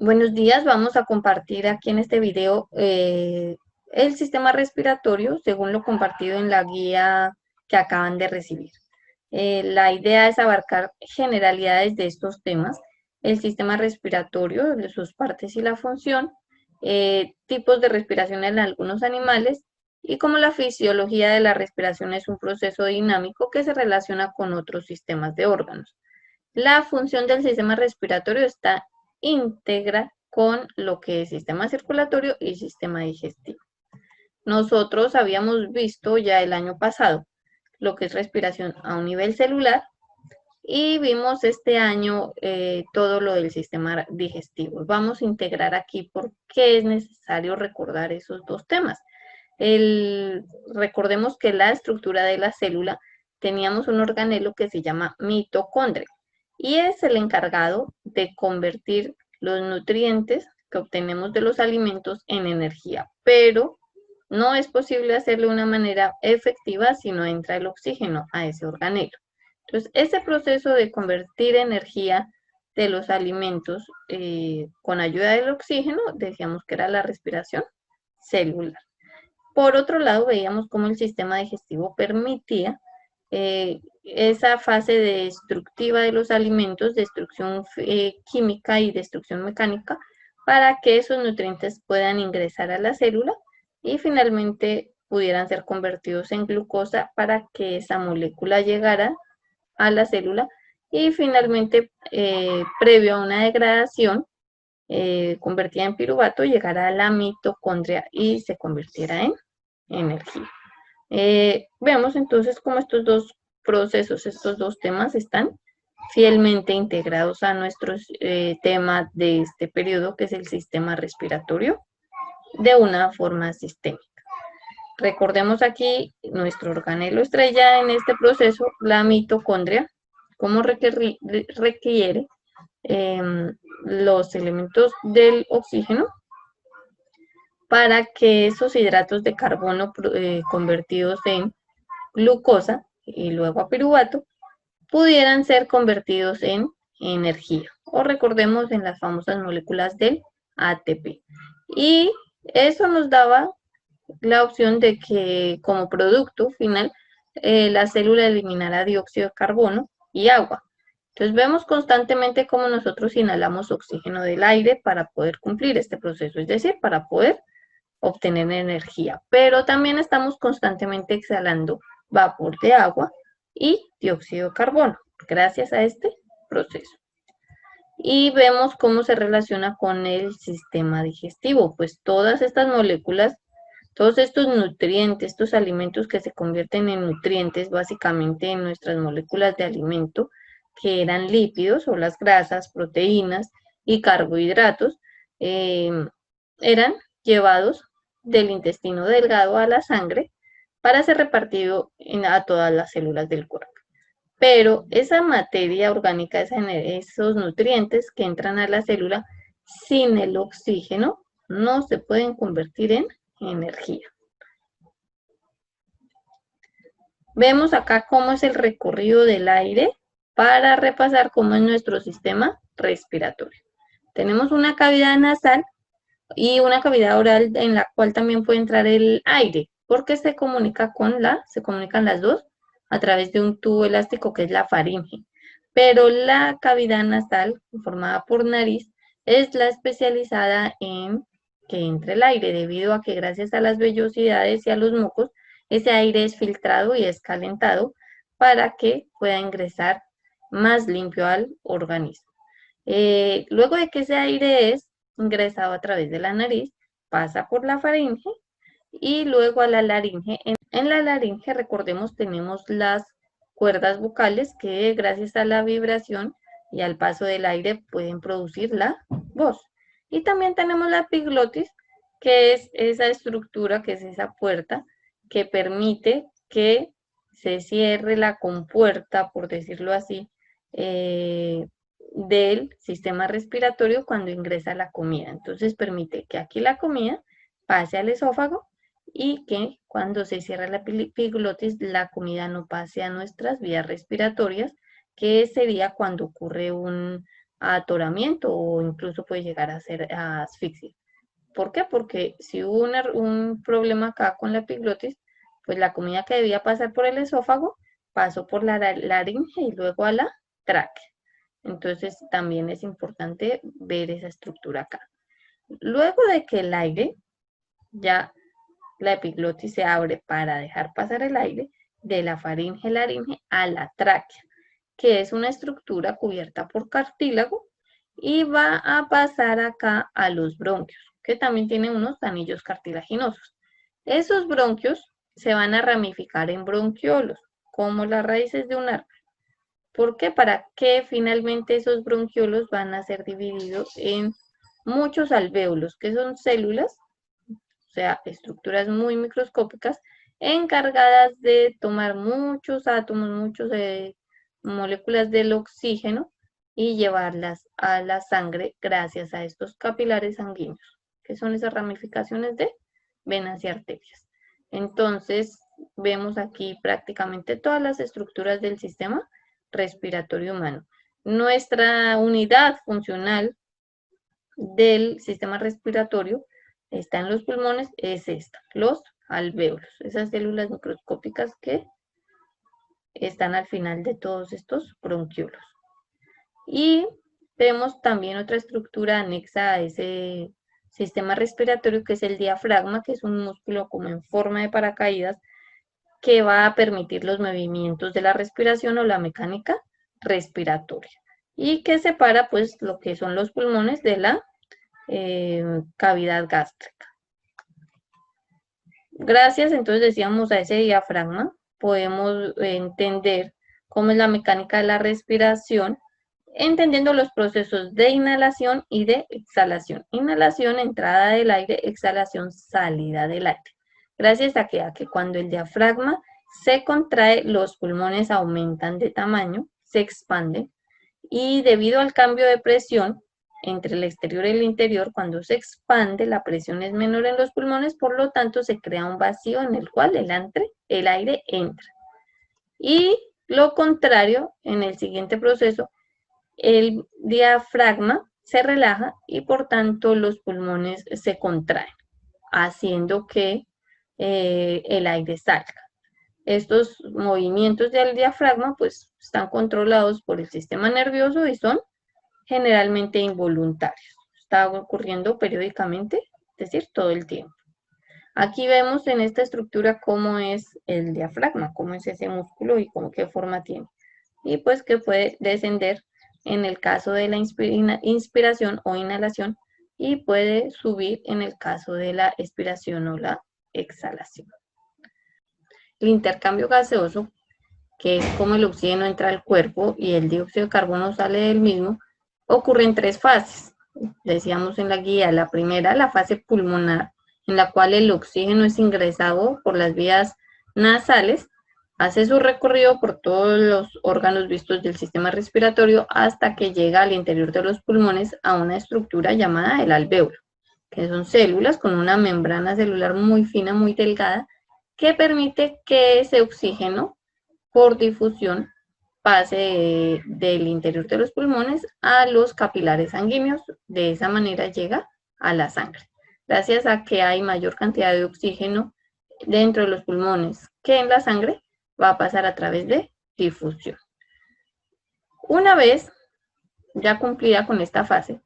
Buenos días, vamos a compartir aquí en este video el sistema respiratorio según lo compartido en la guía que acaban de recibir. La idea es abarcar generalidades de estos temas, el sistema respiratorio, de sus partes y la función, tipos de respiración en algunos animales y cómo la fisiología de la respiración es un proceso dinámico que se relaciona con otros sistemas de órganos. La función del sistema respiratorio está íntegra con lo que es sistema circulatorio y sistema digestivo. Nosotros habíamos visto ya el año pasado lo que es respiración a un nivel celular y vimos este año todo lo del sistema digestivo. Vamos a integrar aquí por qué es necesario recordar esos dos temas. Recordemos que la estructura de la célula teníamos un organelo que se llama mitocondria y es el encargado de convertir los nutrientes que obtenemos de los alimentos en energía, pero no es posible hacerlo de una manera efectiva si no entra el oxígeno a ese organelo. Entonces, ese proceso de convertir energía de los alimentos con ayuda del oxígeno, decíamos que era la respiración celular. Por otro lado, veíamos cómo el sistema digestivo permitía esa fase destructiva de los alimentos, destrucción química y destrucción mecánica, para que esos nutrientes puedan ingresar a la célula y finalmente pudieran ser convertidos en glucosa para que esa molécula llegara a la célula y finalmente, previo a una degradación, convertida en piruvato, llegara a la mitocondria y se convirtiera en energía. Veamos entonces cómo estos dos procesos, estos dos temas están fielmente integrados a nuestro tema de este periodo, que es el sistema respiratorio, de una forma sistémica. Recordemos aquí nuestro organelo estrella en este proceso, la mitocondria, cómo requiere los elementos del oxígeno para que esos hidratos de carbono convertidos en glucosa y luego a piruvato pudieran ser convertidos en energía, o recordemos en las famosas moléculas del ATP. Y eso nos daba la opción de que como producto final la célula eliminara dióxido de carbono y agua. Entonces vemos constantemente cómo nosotros inhalamos oxígeno del aire para poder cumplir este proceso, es decir, para poder obtener energía, pero también estamos constantemente exhalando vapor de agua y dióxido de carbono gracias a este proceso. Y vemos cómo se relaciona con el sistema digestivo, pues todas estas moléculas, todos estos nutrientes, estos alimentos que se convierten en nutrientes básicamente en nuestras moléculas de alimento, que eran lípidos o las grasas, proteínas y carbohidratos, eran llevados del intestino delgado a la sangre para ser repartido a todas las células del cuerpo. Pero esa materia orgánica, esos nutrientes que entran a la célula sin el oxígeno no se pueden convertir en energía. Vemos acá cómo es el recorrido del aire para repasar cómo es nuestro sistema respiratorio. Tenemos una cavidad nasal y una cavidad oral en la cual también puede entrar el aire, porque se comunican las dos a través de un tubo elástico que es la faringe. Pero la cavidad nasal, formada por nariz, es la especializada en que entre el aire, debido a que gracias a las vellosidades y a los mocos, ese aire es filtrado y es calentado para que pueda ingresar más limpio al organismo. Luego de que ese aire es ingresado a través de la nariz, pasa por la faringe y luego a la laringe. En la laringe, recordemos, tenemos las cuerdas vocales que gracias a la vibración y al paso del aire pueden producir la voz. Y también tenemos la epiglotis, que es esa estructura, que es esa puerta que permite que se cierre la compuerta, por decirlo así, del sistema respiratorio cuando ingresa la comida. Entonces permite que aquí la comida pase al esófago y que cuando se cierra la epiglotis la comida no pase a nuestras vías respiratorias, que sería cuando ocurre un a atoramiento o incluso puede llegar a ser asfixia. ¿Por qué? Porque si hubo un problema acá con la epiglotis, pues la comida que debía pasar por el esófago pasó por la laringe y luego a la tráquea. Entonces también es importante ver esa estructura acá. Luego de que el aire, ya la epiglotis se abre para dejar pasar el aire de la faringe laringe a la tráquea, que es una estructura cubierta por cartílago y va a pasar acá a los bronquios, que también tienen unos anillos cartilaginosos. Esos bronquios se van a ramificar en bronquiolos, como las raíces de un árbol. ¿Por qué? Para que finalmente esos bronquiolos van a ser divididos en muchos alvéolos, que son células, o sea, estructuras muy microscópicas, encargadas de tomar muchos átomos, muchas moléculas del oxígeno y llevarlas a la sangre gracias a estos capilares sanguíneos, que son esas ramificaciones de venas y arterias. Entonces, vemos aquí prácticamente todas las estructuras del sistema respiratorio humano. Nuestra unidad funcional del sistema respiratorio está en los pulmones, es esta, los alvéolos, esas células microscópicas que están al final de todos estos bronquiolos. Y vemos también otra estructura anexa a ese sistema respiratorio, que es el diafragma, que es un músculo como en forma de paracaídas, que va a permitir los movimientos de la respiración o la mecánica respiratoria, y que separa pues lo que son los pulmones de la cavidad gástrica. Gracias, entonces decíamos, a ese diafragma, podemos entender cómo es la mecánica de la respiración, entendiendo los procesos de inhalación y de exhalación. Inhalación, entrada del aire; exhalación, salida del aire. Gracias a que cuando el diafragma se contrae, los pulmones aumentan de tamaño, se expanden, y debido al cambio de presión entre el exterior y el interior, cuando se expande, la presión es menor en los pulmones, por lo tanto se crea un vacío en el cual el aire entra. Y lo contrario, en el siguiente proceso, el diafragma se relaja y por tanto los pulmones se contraen, haciendo que el aire salga. Estos movimientos del diafragma pues están controlados por el sistema nervioso y son generalmente involuntarios. Está ocurriendo periódicamente, es decir, todo el tiempo. Aquí vemos en esta estructura cómo es el diafragma, cómo es ese músculo y qué forma tiene. Y pues que puede descender en el caso de la inspiración o inhalación, y puede subir en el caso de la expiración o la exhalación. El intercambio gaseoso, que es como el oxígeno entra al cuerpo y el dióxido de carbono sale del mismo, ocurre en 3 fases. Decíamos en la guía, la primera, la fase pulmonar, en la cual el oxígeno es ingresado por las vías nasales, hace su recorrido por todos los órganos vistos del sistema respiratorio hasta que llega al interior de los pulmones a una estructura llamada el alvéolo, que son células con una membrana celular muy fina, muy delgada, que permite que ese oxígeno por difusión pase del interior de los pulmones a los capilares sanguíneos. De esa manera llega a la sangre. Gracias a que hay mayor cantidad de oxígeno dentro de los pulmones que en la sangre, va a pasar a través de difusión. Una vez ya cumplida con esta fase,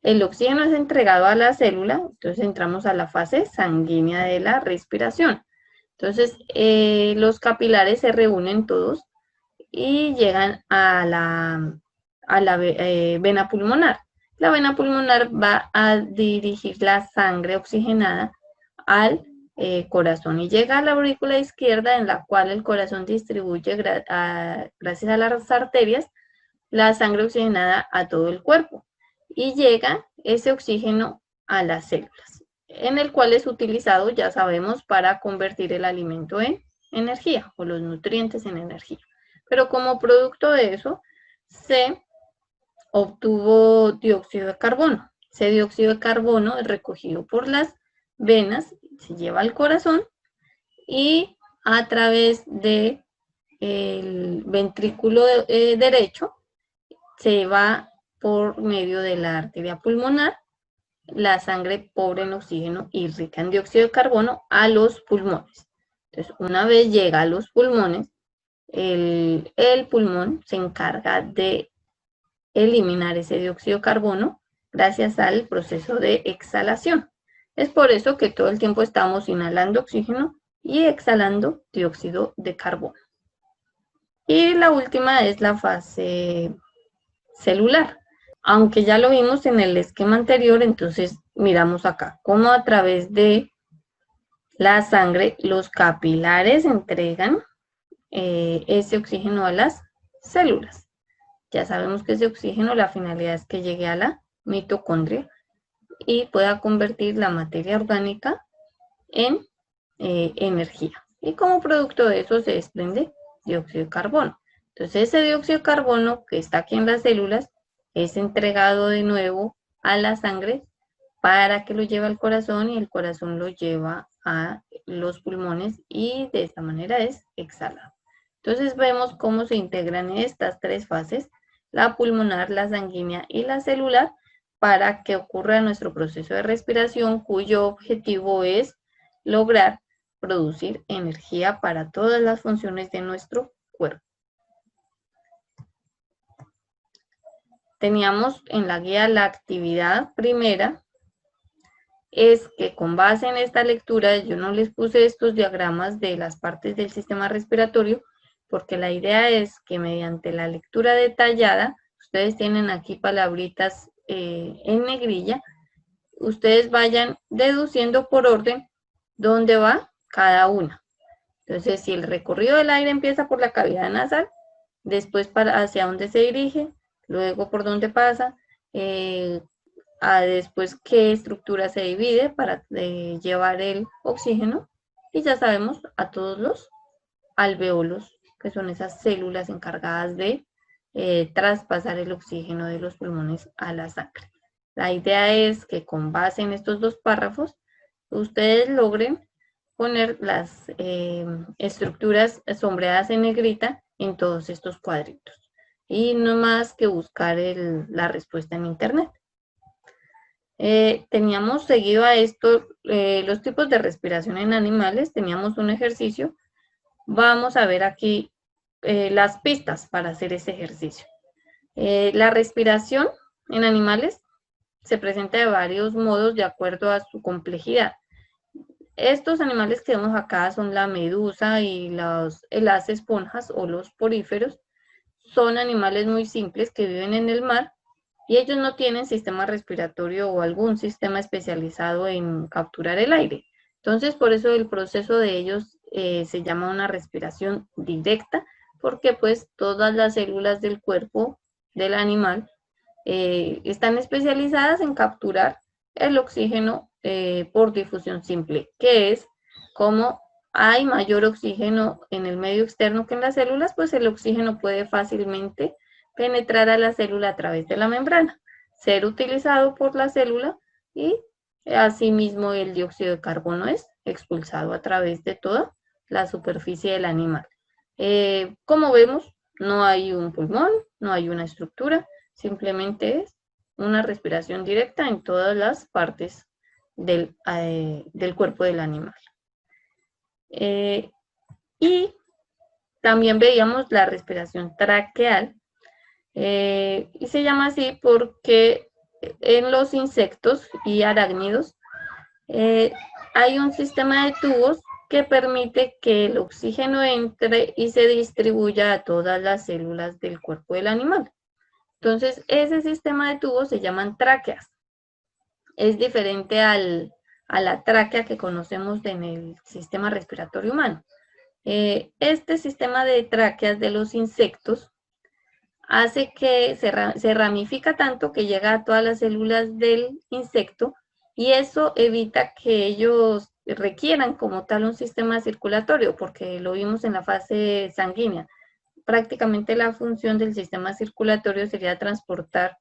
el oxígeno es entregado a la célula, entonces entramos a la fase sanguínea de la respiración. Entonces, los capilares se reúnen todos y llegan a la vena pulmonar. La vena pulmonar va a dirigir la sangre oxigenada al corazón y llega a la aurícula izquierda, en la cual el corazón distribuye, gracias a las arterias, la sangre oxigenada a todo el cuerpo, y llega ese oxígeno a las células, en el cual es utilizado, ya sabemos, para convertir el alimento en energía o los nutrientes en energía. Pero como producto de eso se obtuvo dióxido de carbono. Ese dióxido de carbono es recogido por las venas, se lleva al corazón y a través del ventrículo derecho se va por medio de la arteria pulmonar, la sangre pobre en oxígeno y rica en dióxido de carbono a los pulmones. Entonces, una vez llega a los pulmones, el pulmón se encarga de eliminar ese dióxido de carbono gracias al proceso de exhalación. Es por eso que todo el tiempo estamos inhalando oxígeno y exhalando dióxido de carbono. Y la última es la fase celular. Aunque ya lo vimos en el esquema anterior, entonces miramos acá cómo a través de la sangre los capilares entregan ese oxígeno a las células. Ya sabemos que ese oxígeno, la finalidad es que llegue a la mitocondria y pueda convertir la materia orgánica en energía. Y como producto de eso se desprende dióxido de carbono. Entonces ese dióxido de carbono que está aquí en las células es entregado de nuevo a la sangre para que lo lleve al corazón y el corazón lo lleva a los pulmones y de esta manera es exhalado. Entonces vemos cómo se integran estas tres fases, la pulmonar, la sanguínea y la celular, para que ocurra nuestro proceso de respiración, cuyo objetivo es lograr producir energía para todas las funciones de nuestro cuerpo. Teníamos en la guía la actividad primera, es que con base en esta lectura, yo no les puse estos diagramas de las partes del sistema respiratorio, porque la idea es que mediante la lectura detallada, ustedes tienen aquí palabritas en negrilla, ustedes vayan deduciendo por orden dónde va cada una. Entonces, si el recorrido del aire empieza por la cavidad nasal, después hacia dónde se dirige, luego por dónde pasa, después qué estructura se divide para llevar el oxígeno, y ya sabemos a todos los alvéolos, que son esas células encargadas de traspasar el oxígeno de los pulmones a la sangre. La idea es que con base en estos dos párrafos, ustedes logren poner las estructuras sombreadas en negrita en todos estos cuadritos. Y no más que buscar la respuesta en internet. Teníamos seguido a esto los tipos de respiración en animales, teníamos un ejercicio. Vamos a ver aquí las pistas para hacer ese ejercicio. La respiración en animales se presenta de varios modos de acuerdo a su complejidad. Estos animales que vemos acá son la medusa y las esponjas o los poríferos. Son animales muy simples que viven en el mar y ellos no tienen sistema respiratorio o algún sistema especializado en capturar el aire. Entonces, por eso el proceso de ellos se llama una respiración directa, porque pues todas las células del cuerpo del animal están especializadas en capturar el oxígeno por difusión simple, que es como hay mayor oxígeno en el medio externo que en las células, pues el oxígeno puede fácilmente penetrar a la célula a través de la membrana, ser utilizado por la célula y asimismo el dióxido de carbono es expulsado a través de toda la superficie del animal. Como vemos, no hay un pulmón, no hay una estructura, simplemente es una respiración directa en todas las partes del cuerpo del animal. Y también veíamos la respiración traqueal, y se llama así porque en los insectos y arácnidos hay un sistema de tubos que permite que el oxígeno entre y se distribuya a todas las células del cuerpo del animal. Entonces, ese sistema de tubos se llaman tráqueas. Es diferente a la tráquea que conocemos en el sistema respiratorio humano. Este sistema de tráqueas de los insectos hace que se ramifica tanto que llega a todas las células del insecto y eso evita que ellos requieran como tal un sistema circulatorio, porque lo vimos en la fase sanguínea. Prácticamente la función del sistema circulatorio sería transportar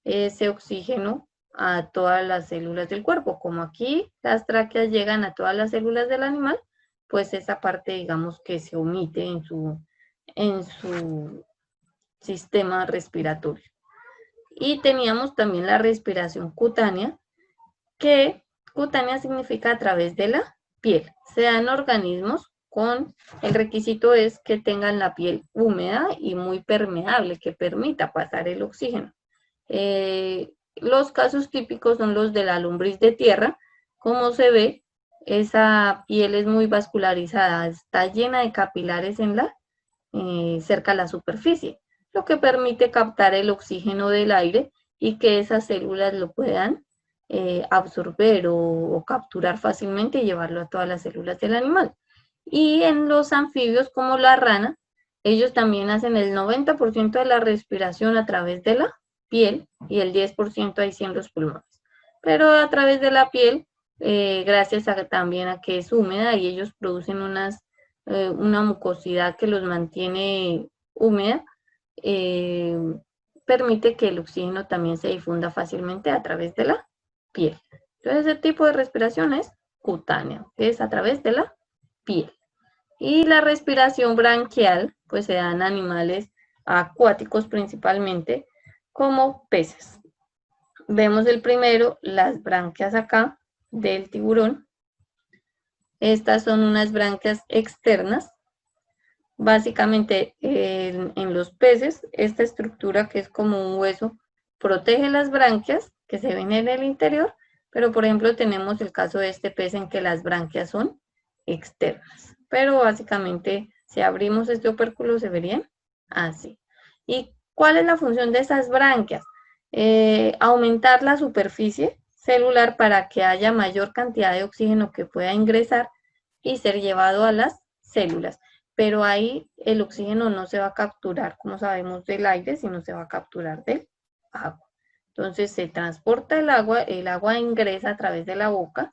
ese oxígeno a todas las células del cuerpo. Como aquí las tráqueas llegan a todas las células del animal, pues esa parte digamos que se omite en su sistema respiratorio. Y teníamos también la respiración cutánea, que cutánea significa a través de la piel. Se dan organismos el requisito es que tengan la piel húmeda y muy permeable, que permita pasar el oxígeno. Los casos típicos son los de la lombriz de tierra. Como se ve, esa piel es muy vascularizada, está llena de capilares cerca a la superficie, lo que permite captar el oxígeno del aire y que esas células lo puedan absorber o capturar fácilmente y llevarlo a todas las células del animal. Y en los anfibios como la rana, ellos también hacen el 90% de la respiración a través de la piel y el 10% ahí sí en los pulmones. Pero a través de la piel, gracias también a que es húmeda y ellos producen una mucosidad que los mantiene húmeda, permite que el oxígeno también se difunda fácilmente a través de la piel. Entonces, ese tipo de respiración es cutánea, que es a través de la piel. Y la respiración branquial, pues se da en animales acuáticos principalmente, como peces. Vemos el primero, las branquias acá del tiburón. Estas son unas branquias externas. Básicamente en los peces, esta estructura que es como un hueso protege las branquias que se ven en el interior, pero por ejemplo tenemos el caso de este pez en que las branquias son externas. Pero básicamente si abrimos este opérculo se verían así. ¿Y cuál es la función de esas branquias? Aumentar la superficie celular para que haya mayor cantidad de oxígeno que pueda ingresar y ser llevado a las células. Pero ahí el oxígeno no se va a capturar, como sabemos, del aire, sino se va a capturar del agua. Entonces se transporta el agua ingresa a través de la boca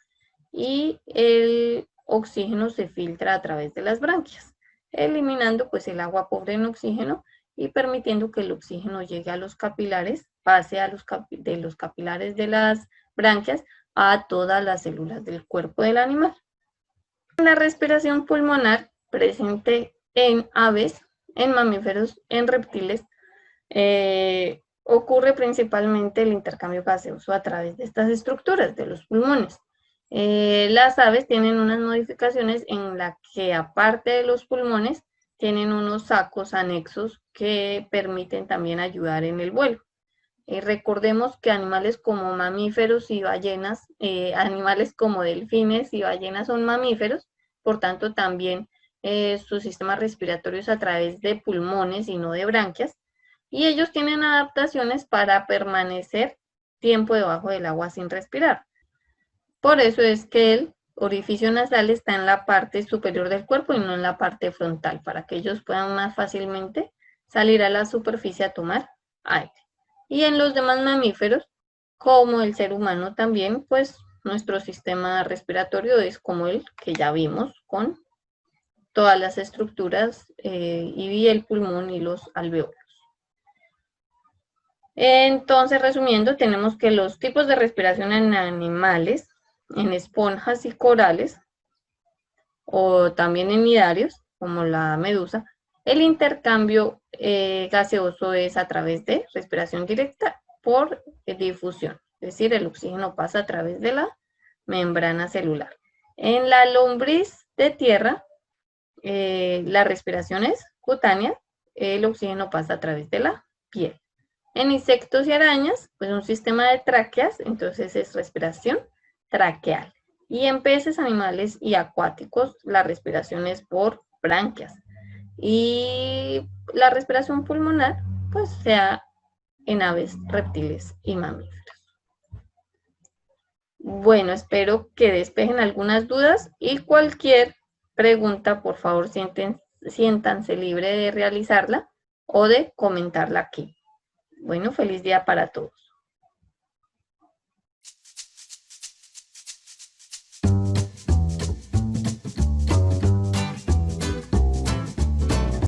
y el oxígeno se filtra a través de las branquias, eliminando pues el agua pobre en oxígeno y permitiendo que el oxígeno llegue a los capilares, pase de los capilares de las branquias a todas las células del cuerpo del animal. La respiración pulmonar presente en aves, en mamíferos, en reptiles, ocurre principalmente el intercambio gaseoso a través de estas estructuras de los pulmones. Las aves tienen unas modificaciones en la que aparte de los pulmones tienen unos sacos anexos que permiten también ayudar en el vuelo. Recordemos que animales como mamíferos y ballenas, animales como delfines y ballenas son mamíferos, por tanto también su sistema respiratorio es a través de pulmones y no de branquias, y ellos tienen adaptaciones para permanecer tiempo debajo del agua sin respirar. Por eso es que el orificio nasal está en la parte superior del cuerpo y no en la parte frontal, para que ellos puedan más fácilmente salir a la superficie a tomar aire. Y en los demás mamíferos, como el ser humano también, pues nuestro sistema respiratorio es como el que ya vimos, con todas las estructuras y el pulmón y los alveolos. Entonces, resumiendo, tenemos que los tipos de respiración en animales, en esponjas y corales, o también en nidarios, como la medusa, el intercambio gaseoso es a través de respiración directa por difusión, es decir, el oxígeno pasa a través de la membrana celular. En la lombriz de tierra, la respiración es cutánea, el oxígeno pasa a través de la piel. En insectos y arañas, pues un sistema de tráqueas, entonces es respiración traqueal. Y en peces, animales y acuáticos, la respiración es por branquias. Y la respiración pulmonar, pues sea en aves, reptiles y mamíferos. Bueno, espero que despejen algunas dudas y cualquier pregunta, por favor, siéntanse libre de realizarla o de comentarla aquí. Bueno, feliz día para todos.